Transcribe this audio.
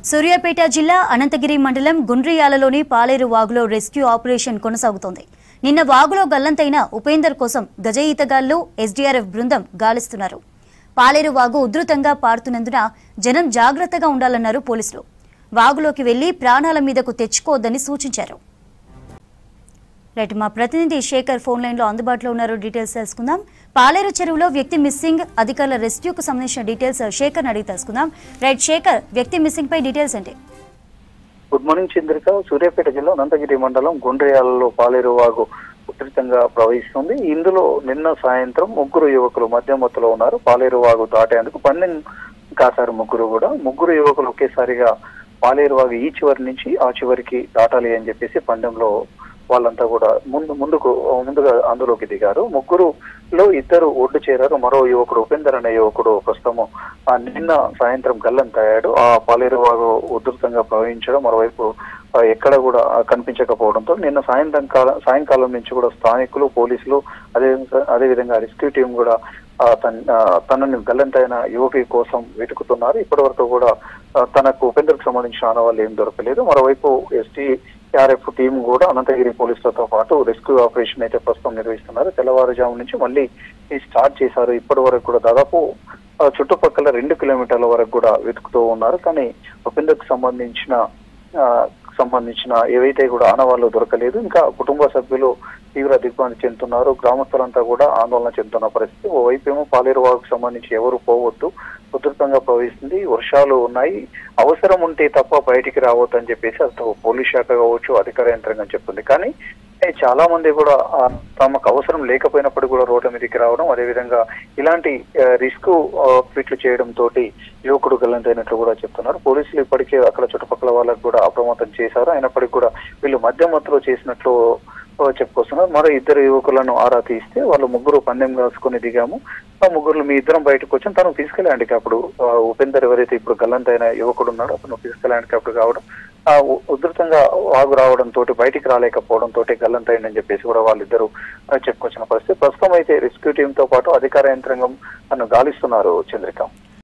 సూర్యాపేట జిల్లా అనంతగిరి మండలం గుండ్రియాలలోని పాలేరు వాగులో రెస్క్యూ ఆపరేషన్ కొనసాగుతోంది. నిన్న వాగులో గల్లంతైన ఉపేందర్ కోసం గజ ఈతగాళ్లు ఎస్డీఆర్ఎఫ్ బృందం గాలిస్తున్నారు. పాలేరు వాగు ఉధృతంగా పారుతున్నందున జనం జాగ్రత్తగా ఉండాలన్నారు పోలీసులు. వాగులోకి వెళ్లి ప్రాణాల మీదకు తెచ్చుకోవద్దని సూచించారు. రైట్, మా ప్రతినిధి శేఖర్ ఫోన్ లైన్ లో అందుబాటులో ఉన్నారు. డీటెయిల్స్ తెలుసుకుందాం. పాలేరు చెరువులో వ్యక్తి మిస్సింగ్, అధికారుల రెస్క్యూకు సంబంధించిన డీటెయిల్స్ శేఖర్ అడిగి తెలుసుకుందాం. రైట్ శేఖర్, వ్యక్తి మిస్సింగ్ పై డీటెయిల్స్ ఏంటి? Good morning Chandrika. సూర్యాపేట జిల్లా అనంతగిరి మండలం గుండ్రియాలలో పాలేరు వాగు ఉధృతంగా ప్రవహిస్తుంది. ఇందులో నిన్న సాయంత్రం ముగ్గురు యువకులు మధ్యమత్తులో ఉన్నారు. పాలేరు వాగు దాటేందుకు పందెం కాశారు. ముగ్గురు యువకులు ఒకేసారిగా పాలేరు వాగు ఈ చివరి నుంచి ఆ చివరికి దాటాలి అని చెప్పేసి పందెంలో వాళ్ళంతా కూడా ముందుగా అందులోకి దిగారు. ముగ్గురులో ఇద్దరు ఒడ్డు చేరారు. మరో యువకుడు ఉపేందర్ అనే యువకుడు ప్రస్తుతం నిన్న సాయంత్రం గల్లంతయ్యాడు. ఆ పాలేరు వాగు ఉధృతంగా ప్రవహించడం, మరోవైపు ఎక్కడ కూడా కనిపించకపోవడంతో నిన్న సాయంకాలం నుంచి కూడా స్థానికులు, పోలీసులు, అదేవిధంగా రెస్క్యూ టీం కూడా తనని గల్లంతైన యువకి కోసం వెతుకుతున్నారు. ఇప్పటి వరకు కూడా తనకు ఉపేందర్కు సంబంధించిన ఆనవాళ్ళు ఏం దొరకలేదు. మరోవైపు ఎస్డీఆర్ఎఫ్ టీం కూడా అనంతగిరి పోలీసులతో పాటు రెస్క్యూ ఆపరేషన్ అయితే ప్రస్తుతం నిర్వహిస్తున్నారు. తెల్లవారుజాము నుంచి మళ్ళీ స్టార్ట్ చేశారు. ఇప్పటి వరకు కూడా దాదాపు చుట్టుపక్కల 2 కిలోమీటర్ల వరకు కూడా వెతుకుతూ ఉన్నారు. కానీ ఉపేందర్కు సంబంధించిన ఏవైతే కూడా ఆనవాళ్లు దొరకలేదు. ఇంకా కుటుంబ సభ్యులు తీవ్ర దిగ్భ్రాంతి చెందుతున్నారు. గ్రామస్తులంతా కూడా ఆందోళన చెందుతున్న పరిస్థితి. ఓవైపేమో పాలేరు వాగుకు సంబంధించి ఎవరు పోవద్దు, ఉధృతంగా ప్రవహిస్తుంది, వర్షాలు ఉన్నాయి, అవసరం ఉంటే తప్ప బయటికి రావద్దు అని చెప్పేసి అటు పోలీస్ శాఖ కావచ్చు, అధికార యంత్రాంగం చెప్తుంది. కానీ చాలా మంది కూడా తమకు అవసరం లేకపోయినప్పుడు కూడా రోడ్ల మీదకి రావడం, అదేవిధంగా ఇలాంటి రిస్క్ ట్వీట్లు చేయడం తోటి యువకుడు గల్లంతైనట్లు కూడా చెప్తున్నారు. పోలీసులు ఇప్పటికే అక్కడ చుట్టుపక్కల వాళ్ళకు కూడా అప్రమత్తం చేశారు. అయినప్పటికీ కూడా వీళ్ళు మధ్యమత్తులో చేసినట్లు చెప్పుకొస్తున్నారు. మరో ఇద్దరు యువకులను ఆరా తీస్తే వాళ్ళు ముగ్గురు పందెం కాసుకొని దిగాము, ఆ ముగ్గురు మీ ఇద్దరం బయటకు వచ్చాం, తను ఫిజికల్ హ్యాండిక్యాప్డ్ ఉపేందర్ ఎవరైతే ఇప్పుడు గల్లంతైన యువకుడు ఉన్నాడో అతను ఫిజికల్ హ్యాండిక్యాప్డ్ కావడం, ఉధృతంగా వాగు రావడం తోటి బయటికి రాలేకపోవడం తోటి గల్లంతైందని చెప్పేసి కూడా వాళ్ళిద్దరూ చెప్పుకొచ్చిన పరిస్థితి. ప్రస్తుతం అయితే రెస్క్యూ టీంతో పాటు అధికార యంత్రాంగం గాలిస్తున్నారు. చంద్రిక.